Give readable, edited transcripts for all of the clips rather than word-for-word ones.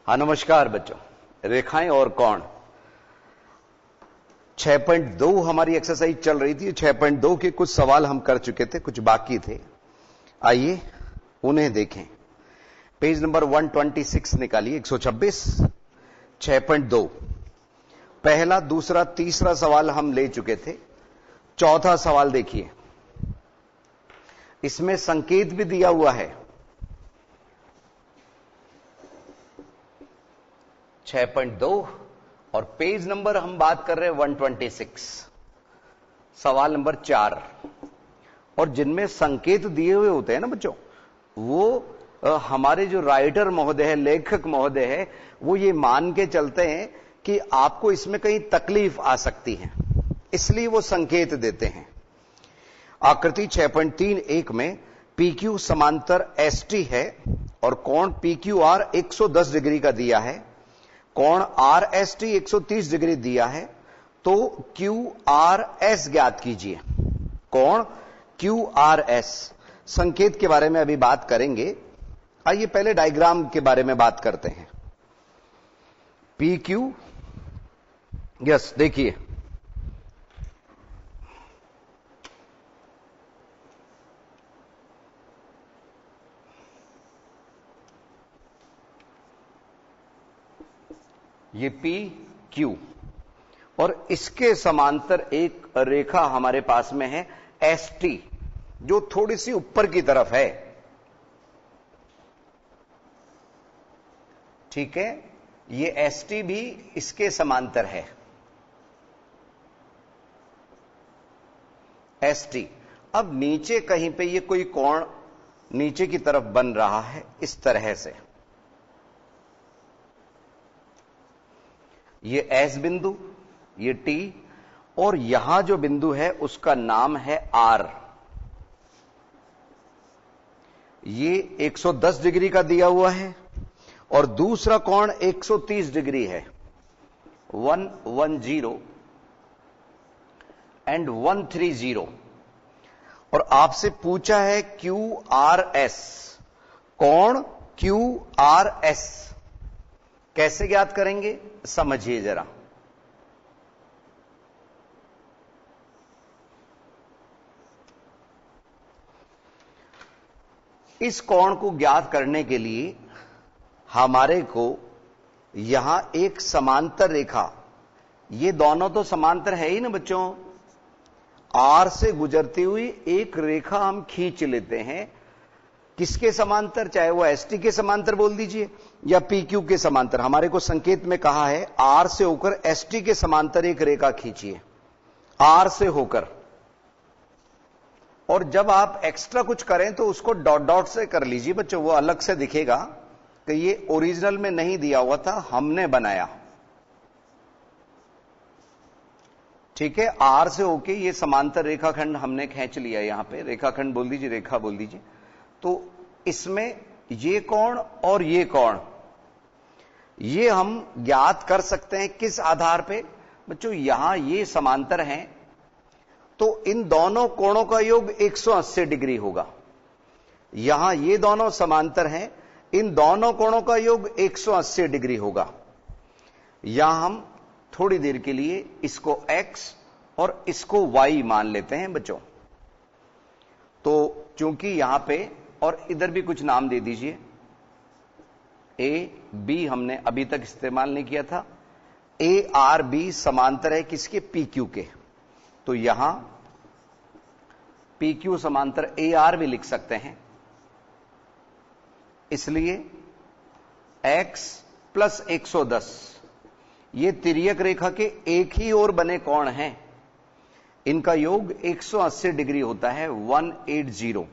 हाँ नमस्कार बच्चों, रेखाएं और कोण 6.2 हमारी एक्सरसाइज चल रही थी। 6.2 के कुछ सवाल हम कर चुके थे, कुछ बाकी थे। आइए उन्हें देखें। पेज नंबर 126 निकालिए। 126 6.2 पहला, दूसरा, तीसरा सवाल हम ले चुके थे। चौथा सवाल देखिए, इसमें संकेत भी दिया हुआ है। 6.2 और पेज नंबर हम बात कर रहे हैं 126, सवाल नंबर 4। और जिनमें संकेत दिए हुए होते हैं ना बच्चों, वो हमारे जो राइटर महोदय है, लेखक महोदय है, वो ये मान के चलते हैं कि आपको इसमें कहीं तकलीफ आ सकती है, इसलिए वो संकेत देते हैं। आकृति 6.3.1 में PQ समांतर ST है और कोण PQR 110 डिग्री का दिया है, कोण RST 130 डिग्री दिया है, तो QRS ज्ञात कीजिए। कोण QRS, संकेत के बारे में अभी बात करेंगे। आइए पहले डायग्राम के बारे में बात करते हैं। PQ, यस देखिए, ये PQ और इसके समांतर एक रेखा हमारे पास में है ST, जो थोड़ी सी ऊपर की तरफ है। ठीक है, ये ST भी इसके समांतर है। ST अब नीचे कहीं पे ये कोई कोण नीचे की तरफ बन रहा है इस तरह से। ये S बिंदु, ये T, और यहां जो बिंदु है उसका नाम है R। ये 110 डिग्री का दिया हुआ है और दूसरा कोण 130 डिग्री है। 110 एंड 130। और आपसे पूछा है QRS, कोण QRS कैसे ज्ञात करेंगे, समझिए जरा। इस कोण को ज्ञात करने के लिए हमारे को यहां एक समांतर रेखा, ये दोनों तो समांतर है ही ना बच्चों, R से गुजरती हुई एक रेखा हम खींच लेते हैं। किसके समांतर, चाहे वो ST के समांतर बोल दीजिए या PQ के समांतर। हमारे को संकेत में कहा है R से होकर ST के समांतर एक रेखा खींचिए, R से होकर। और जब आप एक्स्ट्रा कुछ करें तो उसको डॉट डॉट से कर लीजिए बच्चों, वो अलग से दिखेगा कि ये ओरिजिनल में नहीं दिया हुआ था, हमने बनाया। ठीक है, R से होके ये समांतर रेखाखंड हमने खींच लिया। यहां पे रेखाखंड बोल दीजिए, रेखा बोल दीजिए। तो इसमें ये कोण और ये कोण, ये हम ज्ञात कर सकते हैं किस आधार पे बच्चों, यहां ये समांतर हैं तो इन दोनों कोणों का योग 180 डिग्री होगा। यहां ये दोनों समांतर हैं, इन दोनों कोणों का योग 180 डिग्री होगा। यहां हम थोड़ी देर के लिए इसको X और इसको Y मान लेते हैं बच्चों। तो चूंकि यहां पे, और इधर भी कुछ नाम दे दीजिए, A B हमने अभी तक इस्तेमाल नहीं किया था। ARB समांतर है किसके, PQ के, तो यहां PQ समांतर AR भी लिख सकते हैं। इसलिए X प्लस 110, ये तिर्यक रेखा के एक ही ओर बने कोण हैं, इनका योग 180 डिग्री होता है, 180।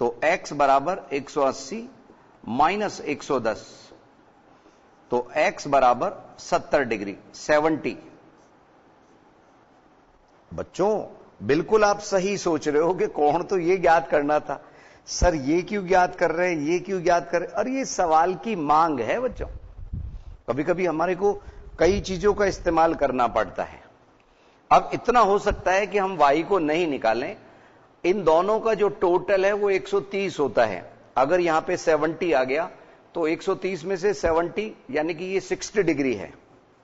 तो X बराबर 180 माइनस 110, तो X बराबर 70 डिग्री, 70। बच्चों बिल्कुल आप सही सोच रहे हो कि कोण तो ये ज्ञात करना था, सर ये क्यों ज्ञात कर रहे हैं, ये क्यों ज्ञात कर रहे हैं। और ये सवाल की मांग है बच्चों, कभी कभी हमारे को कई चीजों का इस्तेमाल करना पड़ता है। अब इतना हो सकता है कि हम Y को नहीं निकालें, इन दोनों का जो टोटल है वो 130 होता है। अगर यहां पे 70 आ गया तो 130 में से 70 यानी कि ये 60 डिग्री है,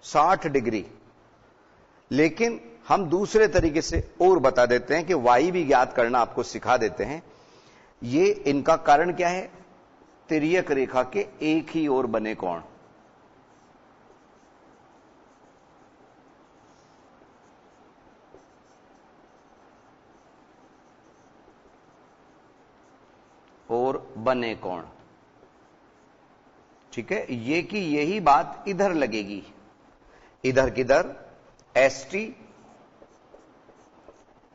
60 डिग्री। लेकिन हम दूसरे तरीके से और बता देते हैं कि y भी ज्ञात करना आपको सिखा देते हैं। ये इनका कारण क्या है? तिर्यक रेखा के एक ही ओर बने कोण। और बने कोण, ठीक है। ये कि यही बात इधर लगेगी, इधर किधर? एसटी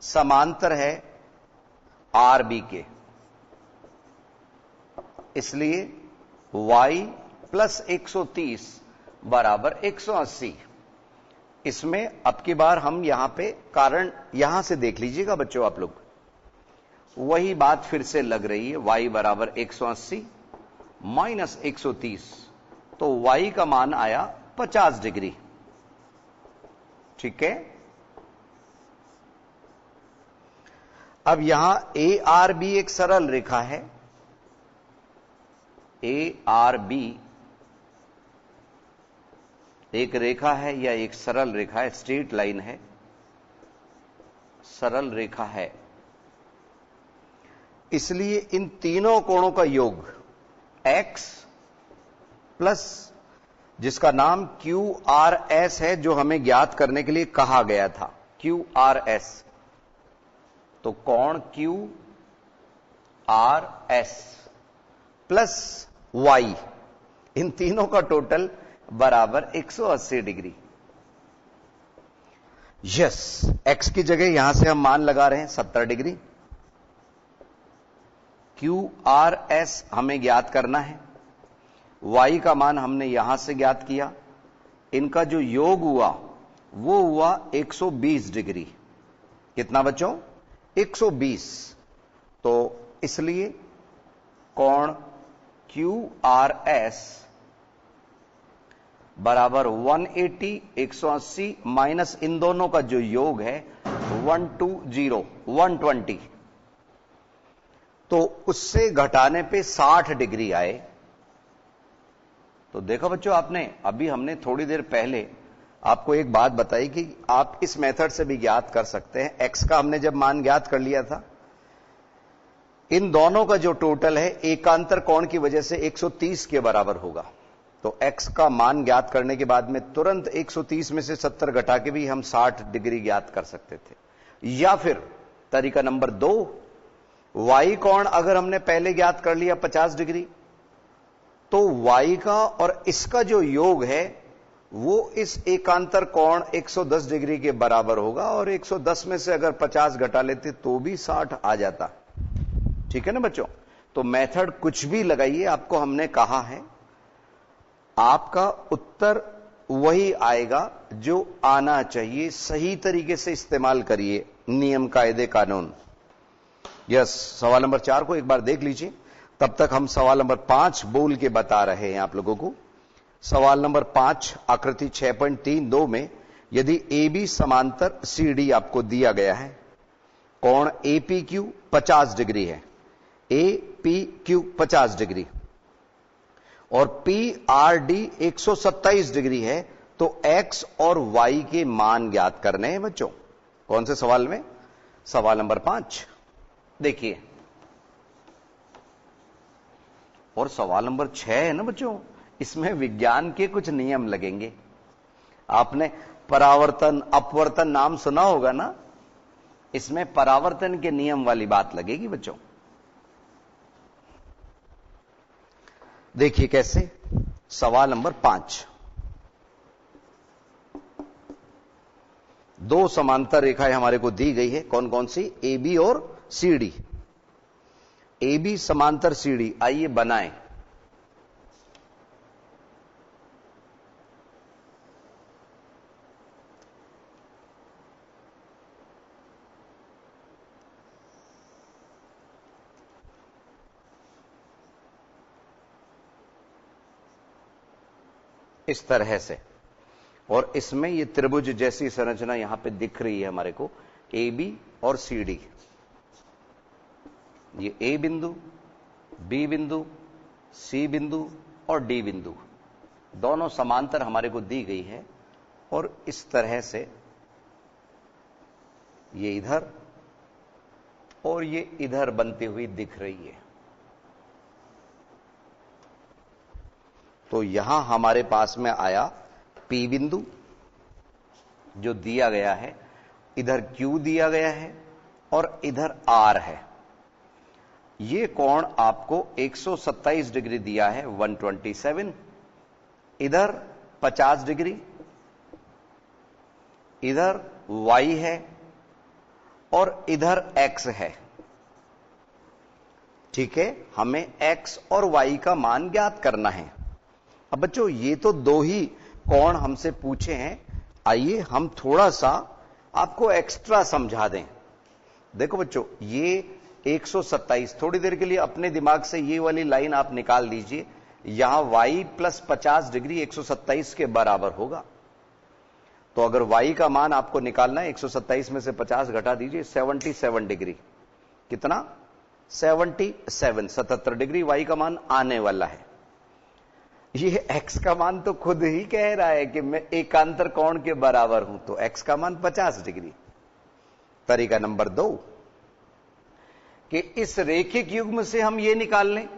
समांतर है आरबी के, इसलिए y प्लस 130 बराबर 180। इसमें अब की बार हम यहां पे कारण यहां से देख लीजिएगा बच्चों, आप लोग वही बात फिर से लग रही है। y बराबर 180 माइनस 130, तो y का मान आया 50 डिग्री, ठीक है। अब यहां ए आर बी एक सरल रेखा है, ए आर बी एक रेखा है या एक सरल रेखा है, स्ट्रेट लाइन है, सरल रेखा है। इसलिए इन तीनों कोणों का योग x प्लस जिसका नाम क्यू आर एस है, जो हमें ज्ञात करने के लिए कहा गया था, क्यू आर एस। तो कोण Q R S plus y, इन तीनों का टोटल बराबर 180 डिग्री। यस, x की जगह यहां से हम मान लगा रहे हैं 70 डिग्री। क्यू आर एस हमें ज्ञात करना है, y का मान हमने यहां से ज्ञात किया। इनका जो योग हुआ वो हुआ 120 डिग्री। कितना बच्चों? 120। तो इसलिए कोण क्यू आर एस बराबर 180, 180 माइनस इन दोनों का जो योग है 120, 120, तो उससे घटाने पे 60 डिग्री आए। तो देखो बच्चों, आपने अभी हमने थोड़ी देर पहले आपको एक बात बताई कि आप इस मेथड से भी ज्ञात कर सकते हैं। x का हमने जब मान ज्ञात कर लिया था, इन दोनों का जो टोटल है एकांतर कोण की वजह से 130 के बराबर होगा। तो x का मान ज्ञात करने के बाद में तुरंत 130 में से 70 घटा के भी हम 60 डिग्री ज्ञात कर सकते थे। या फिर तरीका नंबर 2, y कोण अगर हमने पहले ज्ञात कर लिया 50 डिग्री, तो y का और इसका जो योग है वो इस एकांतर कोण 110 डिग्री के बराबर होगा, और 110 में से अगर 50 घटा लेते तो भी 60 आ जाता। ठीक है ना बच्चों? तो मेथड कुछ भी लगाइए, आपको हमने कहा है आपका उत्तर वही आएगा जो आना चाहिए। सही तरीके से इस्तेमाल करिए नियम, कायदे, कानून। यस, सवाल नंबर 4 को एक बार देख लीजिए, तब तक हम सवाल नंबर 5 बोल के बता रहे हैं आप लोगों को। सवाल नंबर 5 आकृति 6.32 में यदि ए बी समांतर सी डी आपको दिया गया है, कोण ए पी क्यू 50 डिग्री है, ए पी क्यू 50 डिग्री और पी आर डी 127 डिग्री है, तो x और y के मान ज्ञात करने हैं बच्चों। कौन से सवाल में? सवाल नंबर 5। देखिए, और सवाल नंबर 6 है ना बच्चों, इसमें विज्ञान के कुछ नियम लगेंगे। आपने परावर्तन अपवर्तन नाम सुना होगा ना, इसमें परावर्तन के नियम वाली बात लगेगी बच्चों। देखिए कैसे, सवाल नंबर 5, दो समांतर रेखाएं हमारे को दी गई है। कौन कौन सी? ए बी और सी डी। ए बी समांतर सी डी, आइए बनाएं। इस तरह से, और इसमें ये त्रिभुज जैसी संरचना यहां पे दिख रही है हमारे को, ए बी और सी डी। ये ए बिंदु, बी बिंदु, सी बिंदु और डी बिंदु दोनों समांतर हमारे को दी गई है और इस तरह से ये इधर और ये इधर बनती हुई दिख रही है। तो यहां हमारे पास में आया P बिंदु जो दिया गया है, इधर Q दिया गया है और इधर R है। ये कोण आपको 127 डिग्री दिया है, 127, इधर 50 डिग्री, इधर Y है और इधर X है। ठीक है, हमें X और Y का मान ज्ञात करना है। अब बच्चों ये तो दो ही कोण हमसे पूछे हैं, आइए हम थोड़ा सा आपको एक्स्ट्रा समझा दें। देखो बच्चों, ये 127, थोड़ी देर के लिए अपने दिमाग से ये वाली लाइन आप निकाल लीजिए। यहां y प्लस 50 डिग्री 127 के बराबर होगा। तो अगर y का मान आपको निकालना है, 127 में से 50 घटा दीजिए, 77 डिग्री। कितना? 77 डिग्री y का मान आने वाला है। ये x का मान तो खुद ही कह रहा है कि मैं एकांतर कोण के बराबर हूं, तो x का मान 50 डिग्री। तरीका नंबर 2 कि इस रेखिक युग्म से हम ये निकाल लें,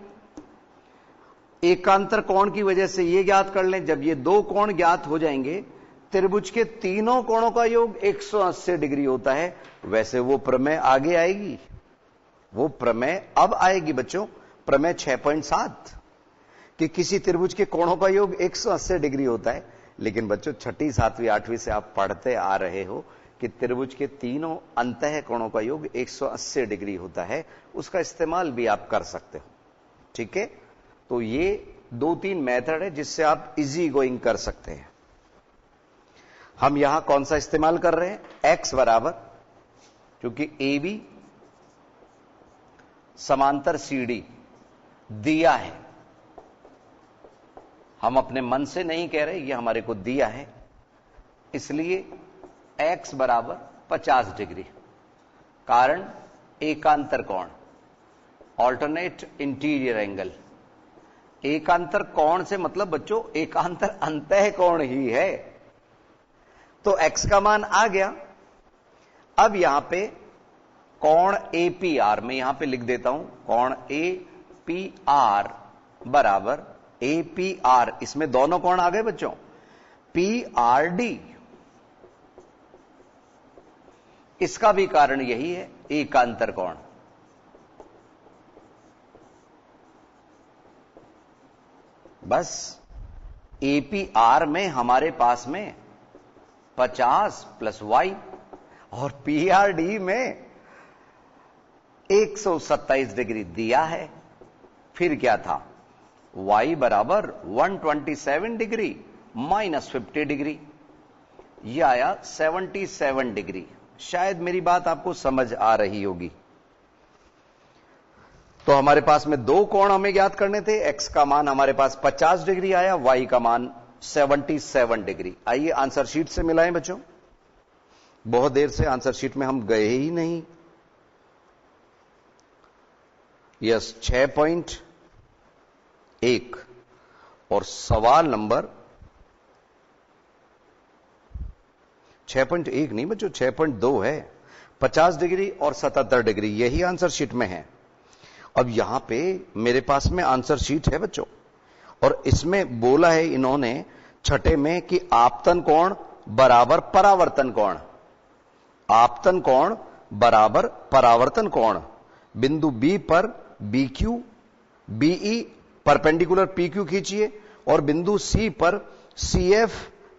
एकांतर कोण की वजह से ये ज्ञात कर लें। जब ये दो कोण ज्ञात हो जाएंगे, त्रिभुज के तीनों कोणों का योग 180 डिग्री होता है। वैसे वो प्रमेय आगे आएगी, वो प्रमेय अब आएगी बच्चों, प्रमेय 6.7 कि किसी त्रिभुज के कोणों का योग 180 डिग्री होता है। लेकिन बच्चों 6ठी 7वीं 8वीं से आप पढ़ते आ रहे हो कि त्रिभुज के तीनों अंतः कोणों का योग 180 डिग्री होता है। उसका इस्तेमाल भी आप कर सकते हो। ठीक है, तो ये 2-3 मेथड है जिससे आप इजी गोइंग कर सकते हैं। हम यहां कौन सा इस्तेमाल कर रहे हैं? x बराबर, क्योंकि AB समांतर CD दिया है, हम अपने मन से नहीं कह रहे, ये हमारे को दिया है, इसलिए x बराबर 50 डिग्री। कारण एकांतर कोण, ऑल्टरनेट इंटीरियर एंगल। एकांतर कोण से मतलब बच्चों एकांतर अंतः कोण ही है। तो x का मान आ गया। अब यहां पे कोण APR, मैं यहां पे लिख देता हूं, कोण APR बराबर APR, इसमें दोनों कोण आ गए बच्चों, PRD। इसका भी कारण यही है, एकांतर कोण। बस APR में हमारे पास में 50 प्लस y और PRD में 127 डिग्री दिया है। फिर क्या था? y बराबर 127 डिग्री माइनस 50 डिग्री, यह आया 77 डिग्री। शायद मेरी बात आपको समझ आ रही होगी। तो हमारे पास में दो कोण हमें ज्ञात करने थे। x का मान हमारे पास 50 डिग्री आया, y का मान 77 डिग्री। आइए आंसर शीट से मिलाएं बच्चों, बहुत देर से आंसर शीट में हम गए ही नहीं। यस, 6.1 और सवाल नंबर 6.1 नहीं बच्चों, 6.2 है। 50 डिग्री और 77 डिग्री, यही आंसर शीट में है। अब यहां पे मेरे पास में आंसर शीट है बच्चों, और इसमें बोला है इन्होंने छठे में कि आपतन कोण बराबर परावर्तन कोण, आपतन कोण बराबर परावर्तन कोण। बिंदु B पर BQ, BE परपेंडिकुलर PQ खींचिए और बिंदु C पर CF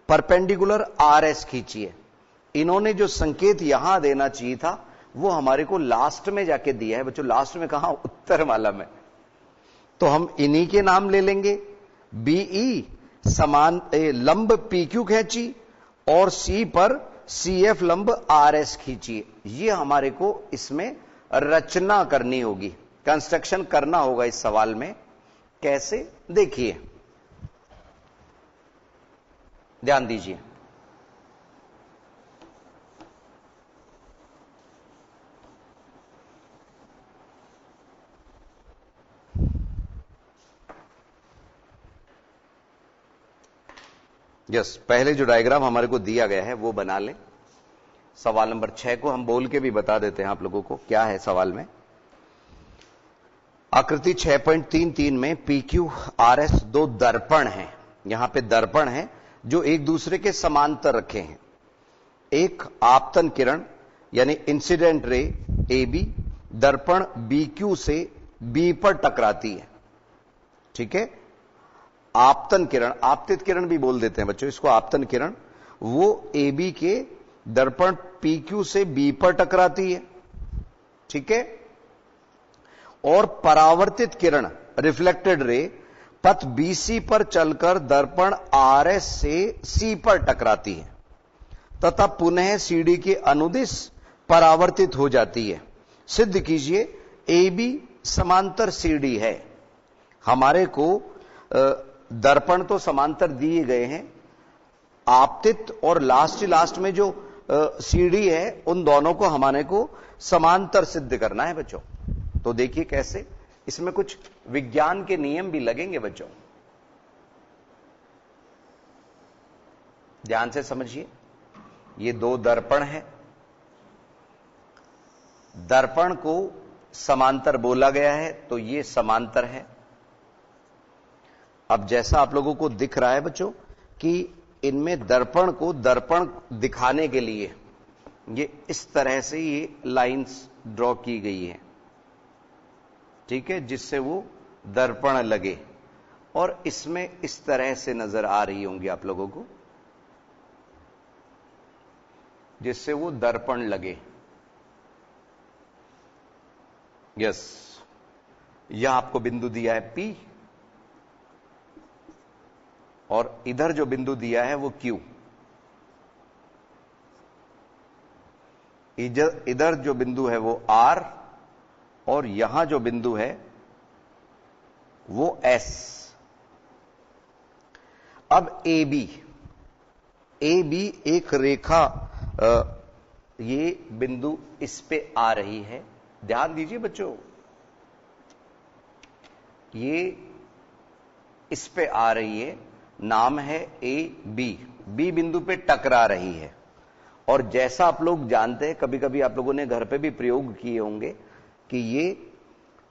परपेंडिकुलर RS खींचिए। इन्होंने जो संकेत यहां देना चाहिए था वो हमारे को लास्ट में जाके दिया है बच्चों। लास्ट में कहां? उत्तर माला में। तो हम इन्हीं के नाम ले लेंगे। BE समान लंब PQ खींची और C पर CF लंब RS खींचिए। ये हमारे को इसमें रचना करनी होगी, कंस्ट्रक्शन करना होगा इस सवाल में। कैसे? देखिए, ध्यान दीजिए। यस, पहले जो डायग्राम हमारे को दिया गया है वो बना लें। सवाल नंबर 6 को हम बोल के भी बता देते हैं आप लोगों को क्या है सवाल में। आकृति 6.33 में PQ RS दो दर्पण हैं, यहां पे दर्पण हैं जो एक दूसरे के समांतर रखे हैं। एक आपतन किरण यानी इंसिडेंट रे AB दर्पण BQ से B पर टकराती है। ठीक है, आपतन किरण, आपतित किरण भी बोल देते हैं बच्चों इसको, आपतन किरण, वो AB के दर्पण PQ से B पर टकराती है। ठीक है, और परावर्तित किरण रिफ्लेक्टेड रे पथ BC पर चलकर दर्पण RS से C पर टकराती है तथा पुनः CD के अनुदिश परावर्तित हो जाती है। सिद्ध कीजिए AB समांतर CD है। हमारे को दर्पण तो समांतर दिए गए हैं, आपतित और लास्ट में जो CD है उन दोनों को हमारे को समांतर सिद्ध करना है बच्चों। तो देखिए कैसे, इसमें कुछ विज्ञान के नियम भी लगेंगे बच्चों, ध्यान से समझिए। ये दो दर्पण है, दर्पण को समांतर बोला गया है तो ये समांतर है। अब जैसा आप लोगों को दिख रहा है बच्चों कि इनमें दर्पण को दर्पण दिखाने के लिए ये इस तरह से ये लाइंस ड्रॉ की गई है। ठीक है, जिससे वो दर्पण लगे, और इसमें इस तरह से नजर आ रही होंगी आप लोगों को, जिससे वो दर्पण लगे। यस, यह आपको बिंदु दिया है P और इधर जो बिंदु दिया है वो Q। इधर जो बिंदु है वो R और यहां जो बिंदु है वो S। अब AB एक रेखा, ये बिंदु इस पे आ रही है, ध्यान दीजिए बच्चों, ये इस पे आ रही है, नाम है AB। B बिंदु पे टकरा रही है, और जैसा आप लोग जानते हैं, कभी कभी आप लोगों ने घर पे भी प्रयोग किए होंगे कि ये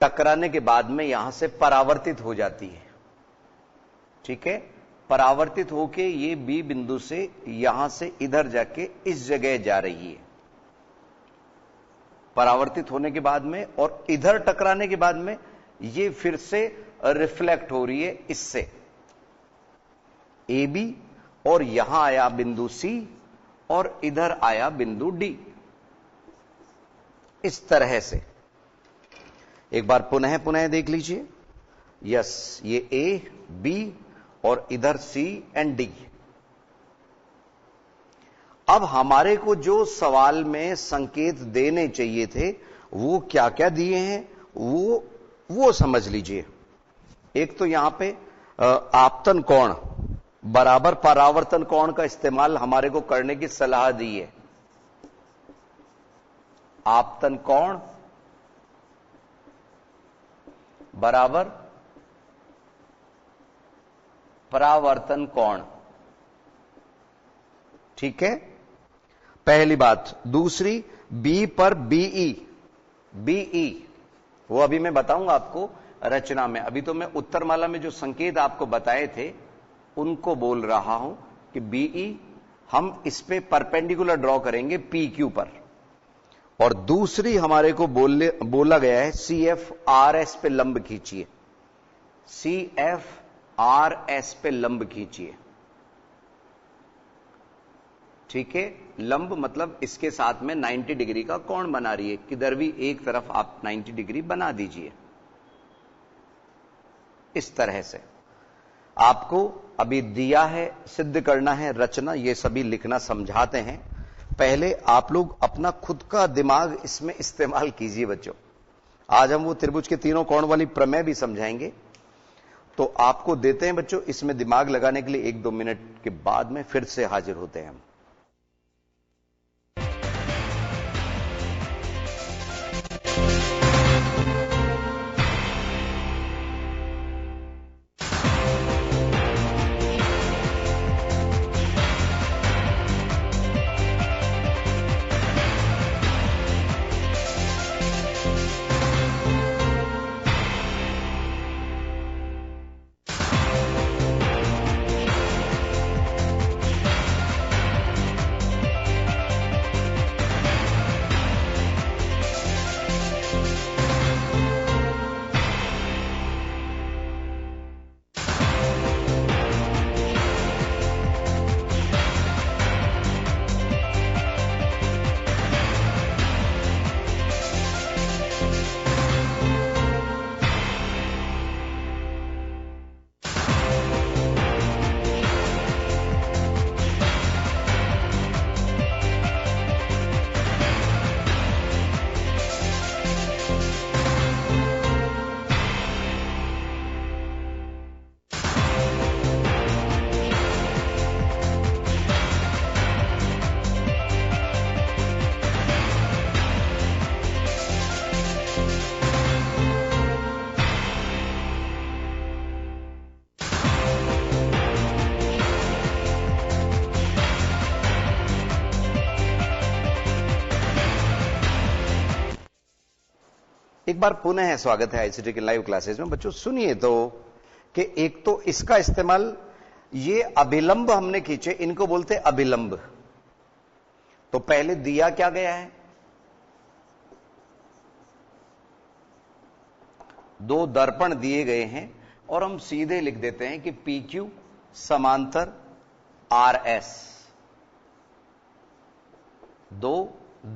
टकराने के बाद में यहां से परावर्तित हो जाती है। ठीक है, परावर्तित होके ये B बिंदु से यहां से इधर जाके इस जगह जा रही है। परावर्तित होने के बाद में और इधर टकराने के बाद में ये फिर से रिफ्लेक्ट हो रही है इससे, AB, और यहां आया बिंदु C और इधर आया बिंदु D। इस तरह से एक बार पुनः देख लीजिए। यस, ये A, B और इधर C एंड D। अब हमारे को जो सवाल में संकेत देने चाहिए थे वो क्या क्या दिए हैं वो समझ लीजिए। एक तो यहां पे आपतन कोण बराबर परावर्तन कोण का इस्तेमाल हमारे को करने की सलाह दी है। आपतन कोण बराबर परावर्तन कोण। ठीक है, पहली बात। दूसरी, B पर BE, वो अभी मैं बताऊंगा आपको रचना में। अभी तो मैं उत्तरमाला में जो संकेत आपको बताए थे उनको बोल रहा हूं कि BE हम इस पे परपेंडिकुलर ड्रॉ करेंगे PQ पर। और दूसरी हमारे को बोला गया है CF RS पे लंब खींचिए, CF RS पे लंब खींचिए। ठीक है, लंब मतलब इसके साथ में 90 डिग्री का कोण बना रही है, किधर भी एक तरफ आप 90 डिग्री बना दीजिए। इस तरह से आपको अभी दिया है, सिद्ध करना है रचना, ये सभी लिखना समझाते हैं। पहले आप लोग अपना खुद का दिमाग इसमें इस्तेमाल कीजिए बच्चों। आज हम वो त्रिभुज के तीनों कोण वाली प्रमेय भी समझाएंगे, तो आपको देते हैं बच्चों इसमें दिमाग लगाने के लिए 1-2 मिनट के बाद में फिर से हाजिर होते हैं हम। एक बार पुनः स्वागत है आईसीटी के लाइव क्लासेस में। बच्चों सुनिए तो कि एक तो इसका इस्तेमाल, ये अभिलंब हमने खींचे, इनको बोलते अभिलंब। तो पहले दिया क्या गया है, दो दर्पण दिए गए हैं और हम सीधे लिख देते हैं कि PQ समांतर RS, दो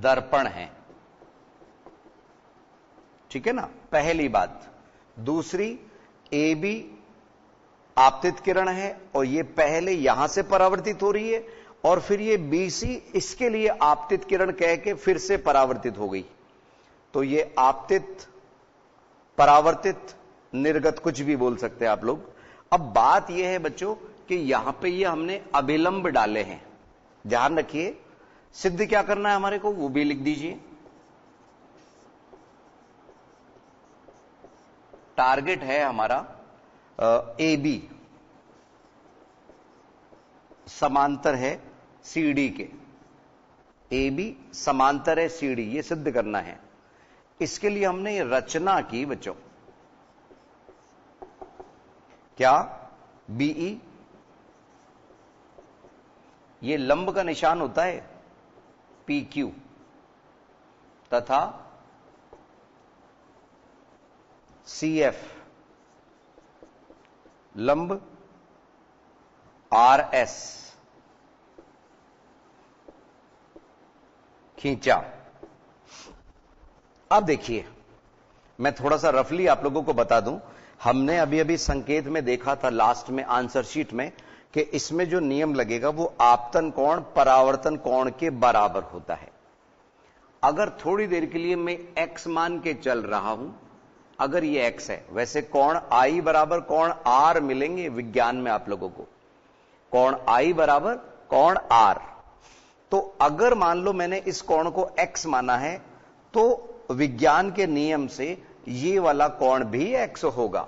दर्पण हैं। ठीक है ना, पहली बात। दूसरी, AB आपतित किरण है और ये पहले यहां से परावर्तित हो रही है और फिर ये BC इसके लिए आपतित किरण कह के फिर से परावर्तित हो गई। तो ये आपतित, परावर्तित, निर्गत, कुछ भी बोल सकते हैं आप लोग। अब बात यह है बच्चों कि यहां पे ये हमने अभिलंब डाले हैं। ध्यान रखिए, सिद्ध क्या करना है हमारे को वो भी लिख दीजिए। टारगेट है हमारा AB समांतर है CD के, AB समांतर है CD, ये सिद्ध करना है। इसके लिए हमने ये रचना की बच्चों, क्या, BE, ये लंब का निशान होता है PQ तथा CF लंब RS खींचा। अब देखिए, मैं थोड़ा सा रफली आप लोगों को बता दूं। हमने अभी अभी संकेत में देखा था लास्ट में आंसर शीट में कि इसमें जो नियम लगेगा वो आपतन कोण परावर्तन कोण के बराबर होता है। अगर थोड़ी देर के लिए मैं x मान के चल रहा हूं, अगर ये x है, वैसे कोण I बराबर कोण R मिलेंगे विज्ञान में आप लोगों को, कोण I बराबर कोण R। तो अगर मान लो मैंने इस कोण को x माना है तो विज्ञान के नियम से ये वाला कोण भी x होगा।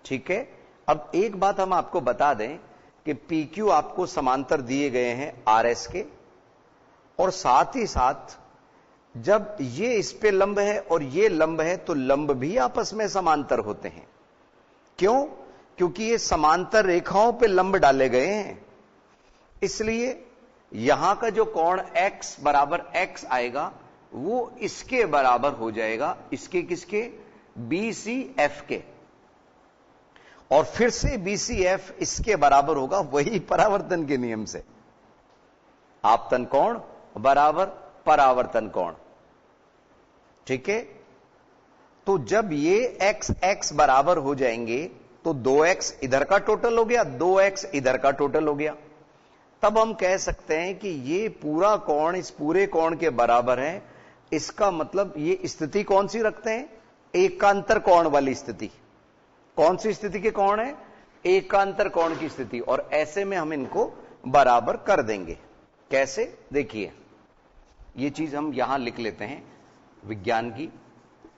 ठीक है। अब एक बात हम आपको बता दें कि PQ आपको समांतर दिए गए हैं RS के, और साथ ही साथ जब ये इस पे लंब है और ये लंब है तो लंब भी आपस में समांतर होते हैं। क्यों? क्योंकि ये समांतर रेखाओं पे लंब डाले गए हैं, इसलिए यहां का जो कोण x बराबर x आएगा वो इसके बराबर हो जाएगा, इसके किसके, BCF के, और फिर से BCF इसके बराबर होगा, वही परावर्तन के नियम से, आपतन कोण बराबर परावर्तन कोण। ठीक है। तो जब ये x x बराबर हो जाएंगे तो 2x इधर का टोटल हो गया, 2x इधर का टोटल हो गया। तब हम कह सकते हैं कि ये पूरा कोण इस पूरे कोण के बराबर है। इसका मतलब ये स्थिति कौन सी रखते हैं, एकांतर कोण वाली स्थिति। कौन सी स्थिति के कोण है, एकांतर कोण की स्थिति। और ऐसे में हम इनको बराबर कर देंगे। कैसे, देखिए ये चीज हम यहां लिख लेते हैं विज्ञान की,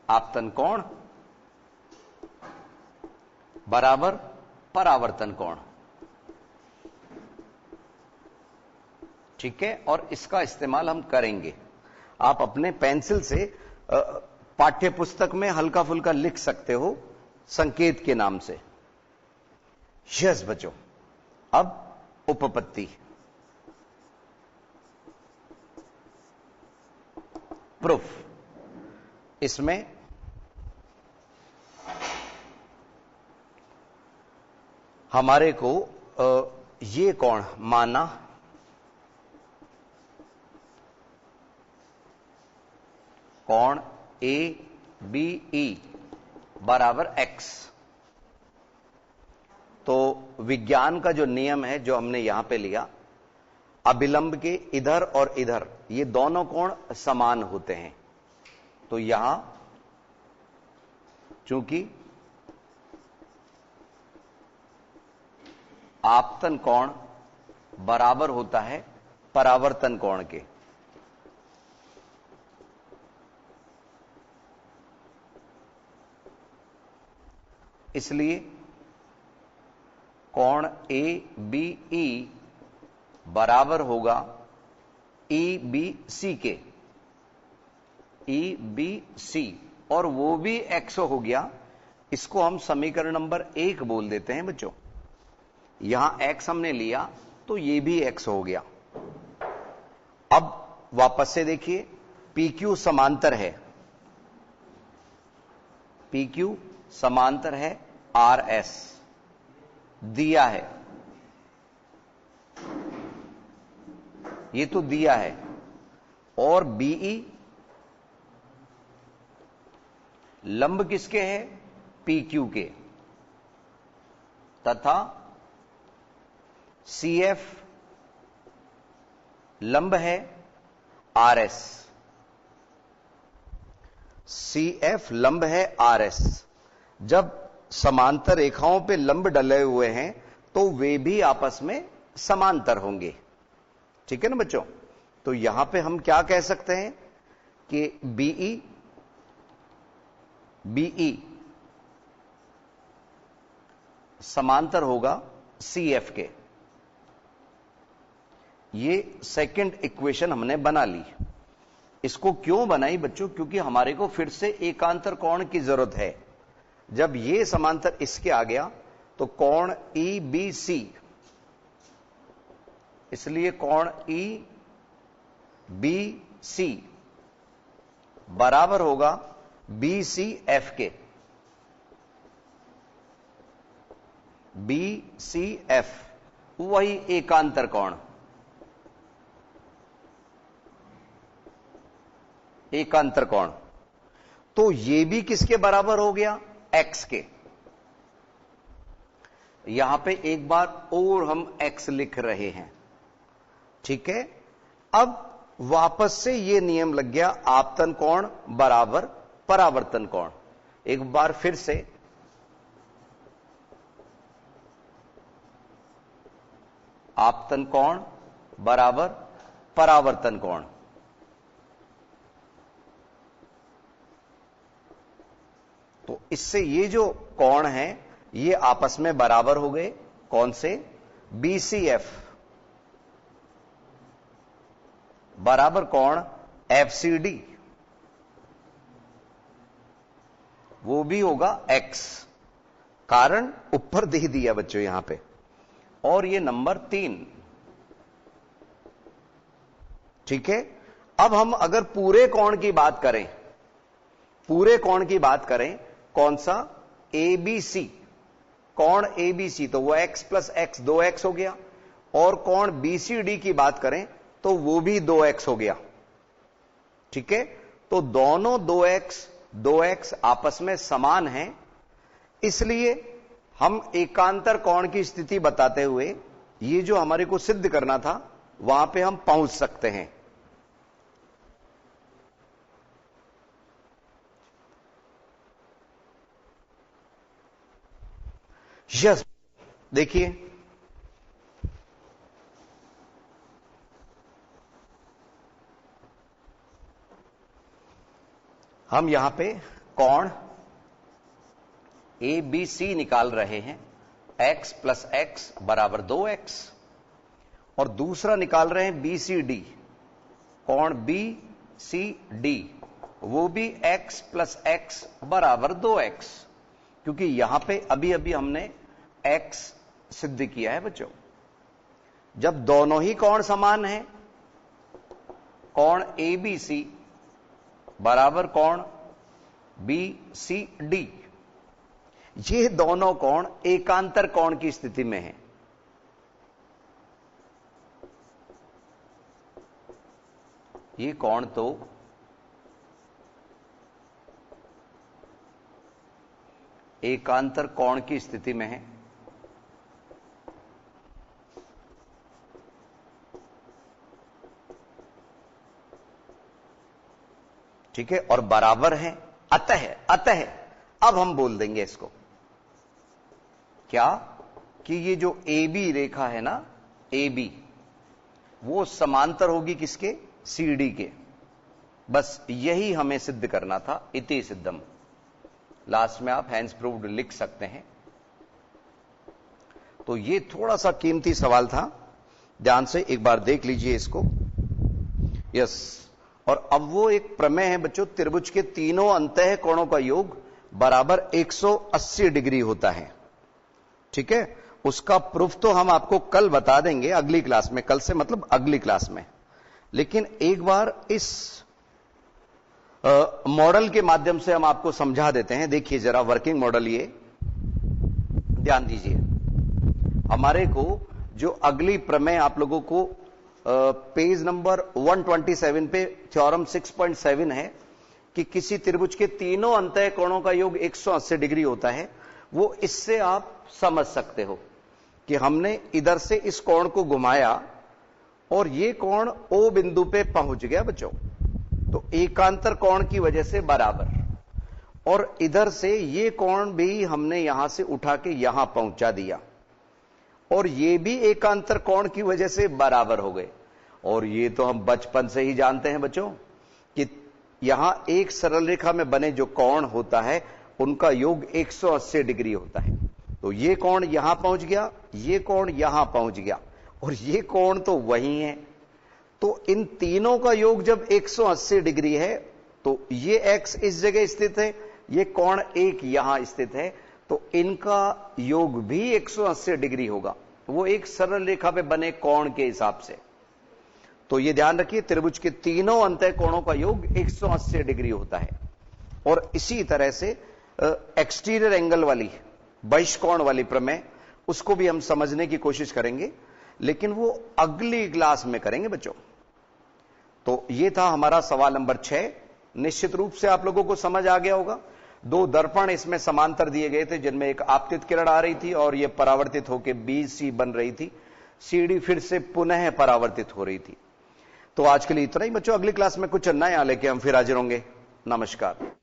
आपतन कोण बराबर परावर्तन कोण। ठीक है। और इसका इस्तेमाल हम करेंगे, आप अपने पेंसिल से पाठ्य पुस्तक में हल्का फुल्का लिख सकते हो संकेत के नाम से। यस बच्चों, अब उपपत्ति, प्रूफ। इसमें हमारे को ये कोण माना, कोण ABE बराबर x। तो विज्ञान का जो नियम है जो हमने यहां पे लिया, अभिलंब के इधर और इधर ये दोनों कोण समान होते हैं। तो यहां चूंकि आपतन कोण बराबर होता है परावर्तन कोण के, इसलिए कोण ABE बराबर होगा EBC के, EBC और वो भी x हो गया, इसको हम समीकरण नंबर 1 बोल देते हैं बच्चों। यहां x हमने लिया तो ये भी x हो गया। अब वापस से देखिए, PQ समांतर है, PQ समांतर है RS, दिया है, ये तो दिया है, और BE लंब किसके हैं? PQ के, तथा CF लंब है RS, CF लंब है RS। जब समांतर रेखाओं पे लंब डले हुए हैं तो वे भी आपस में समांतर होंगे, ठीक है ना बच्चों। तो यहां पे हम क्या कह सकते हैं कि BE समांतर होगा CF के। ये सेकंड इक्वेशन हमने बना ली। इसको क्यों बनाई बच्चों? क्योंकि हमारे को फिर से एकांतर कोण की जरूरत है। जब ये समांतर इसके आ गया तो कोण EBC, इसलिए कोण EBC बराबर होगा BCF के। BCF वही एकांतर कोण, एकांतर कोण। तो ये भी किसके बराबर हो गया? x के। यहां पे एक बार और हम x लिख रहे हैं, ठीक है। अब वापस से ये नियम लग गया, आपतन कोण बराबर परावर्तन कोण। एक बार फिर से आपतन कोण बराबर परावर्तन कोण। तो इससे ये जो कोण है ये आपस में बराबर हो गए। कौन से? BCF बराबर कोण FCD, वो भी होगा x। कारण ऊपर दे दिया बच्चों यहां पे। और ये नंबर 3, ठीक है। अब हम अगर पूरे कोण की बात करें, पूरे कोण की बात करें, कौन सा? ABC, कोण ABC, तो वो x प्लस x 2x हो गया। और कोण BCD की बात करें तो वो भी 2x हो गया, ठीक है। तो दोनों 2x आपस में समान हैं, इसलिए हम एकांतर कोण की स्थिति बताते हुए ये जो हमारे को सिद्ध करना था वहां पे हम पहुंच सकते हैं। यस, देखिए हम यहां पे कोण ABC निकाल रहे हैं, x प्लस x बराबर 2x, और दूसरा निकाल रहे हैं BCD, कोण BCD, वो भी x प्लस x बराबर 2x। क्योंकि यहां पे अभी अभी हमने x सिद्ध किया है बच्चों। जब दोनों ही कोण समान हैं, कोण ABC बराबर कोण BCD, ये दोनों कोण एकांतर कोण की स्थिति में हैं। ये कोण तो एकांतर कोण की स्थिति में है, ठीक है, और बराबर है। अतः अब हम बोल देंगे इसको क्या, कि ये जो AB रेखा है ना, AB, वो समांतर होगी किसके? CD के। बस यही हमें सिद्ध करना था। इति सिद्धम। लास्ट में आप हैंस प्रूव्ड लिख सकते हैं। तो ये थोड़ा सा कीमती सवाल था, ध्यान से एक बार देख लीजिए इसको। यस, और अब वो एक प्रमेय है बच्चों, त्रिभुज के तीनों अंतः कोणों का योग बराबर 180 डिग्री होता है। ठीक है, उसका प्रूफ तो हम आपको कल बता देंगे अगली क्लास में, कल से मतलब अगली क्लास में। लेकिन एक बार इस मॉडल के माध्यम से हम आपको समझा देते हैं। देखिए जरा वर्किंग मॉडल, ये ध्यान दीजिए। हमारे को जो अगली प्रमेय आप लोगों को पेज नंबर 127 पे थ्योरम 6.7 है कि किसी त्रिभुज के तीनों अंतः कोणों का योग 180 डिग्री होता है। वो इससे आप समझ सकते हो कि हमने इधर से इस कोण को घुमाया और ये कोण O बिंदु पे पहुंच गया बच्चों, तो एकांतर कोण की वजह से बराबर, और इधर से ये कोण भी हमने यहां से उठा के यहां पहुंचा दिया और ये भी एकांतर कोण की वजह से बराबर हो गए। और ये तो हम बचपन से ही जानते हैं बच्चों कि यहां एक सरल रेखा में बने जो कोण होता है उनका योग 180 डिग्री होता है। तो ये कोण यहां पहुंच गया, ये कोण यहां पहुंच गया और ये कोण तो वही है। तो इन तीनों का योग जब 180 डिग्री है तो ये x इस जगह स्थित है, ये कोण एक यहां स्थित है, तो इनका योग भी 180 डिग्री होगा, वो एक सरल रेखा पे बने कोण के हिसाब से। तो ये ध्यान रखिए, त्रिभुज के तीनों अंतः कोणों का योग 180 डिग्री होता है। और इसी तरह से एक्सटीरियर एंगल वाली, बहिष्कोण वाली प्रमेय, उसको भी हम समझने की कोशिश करेंगे, लेकिन वो अगली क्लास में करेंगे बच्चों। तो ये था हमारा सवाल नंबर 6। निश्चित रूप से आप लोगों को समझ आ गया होगा। दो दर्पण इसमें समांतर दिए गए थे जिनमें एक आपतित किरण आ रही थी और ये परावर्तित होकर BC बन रही थी, CD फिर से पुनः परावर्तित हो रही थी। तो आज के लिए इतना ही बच्चों, अगली क्लास में कुछ नया लेके हम फिर हाजिर होंगे। नमस्कार।